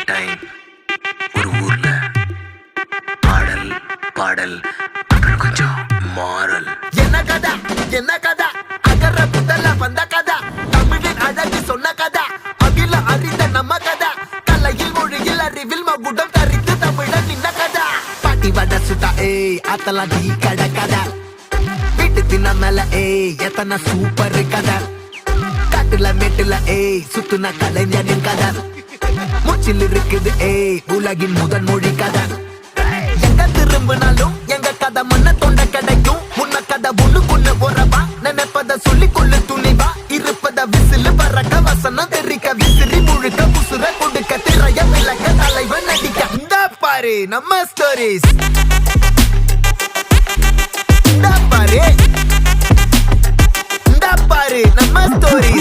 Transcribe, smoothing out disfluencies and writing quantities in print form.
Time ஒரு ஊர்ல பாடல் பாடல் அப்புறம் கொஞ்சம் மாறல். என்ன கதை அகர புதல வந்த கதை, தமிழின் அழகு சொன்ன கதை, அகில அறிந்த நம்ம கதை, கலையில் மொழியில் அறிவில் மகுடம் தரித்து தமிழன் நின்ன கதை. பாட்டி வட சுட்டா அத்தலாம் டீ கடை கதை, வீட்டு தின்ன மேல எத்தனை சூப்பர் கதை, காட்டுல மேட்டுல சுத்துன கலைஞனின் கதை, மூச்சில் இருக்குது உலகின் முதன் மொழி கதை. எங்க திரும்பினாலும் எங்க கதை மண்ண தொண்ட கிடைக்கும், முன்ன கதை ஒண்ணுக்குள்ள போறவா, நினைப்பத சொல்லி கொள்ளு துணிவா, இருப்பத விசிலு பறக்க வசனம் தெரிக்க விசிறி முழுக்க புசுர கொடுக்க திரைய விளக்க தலைவன் நடிக்க. இந்த பாரு நம்ம ஸ்டோரிஸ், இந்த பாரு நம்ம ஸ்டோரிஸ்.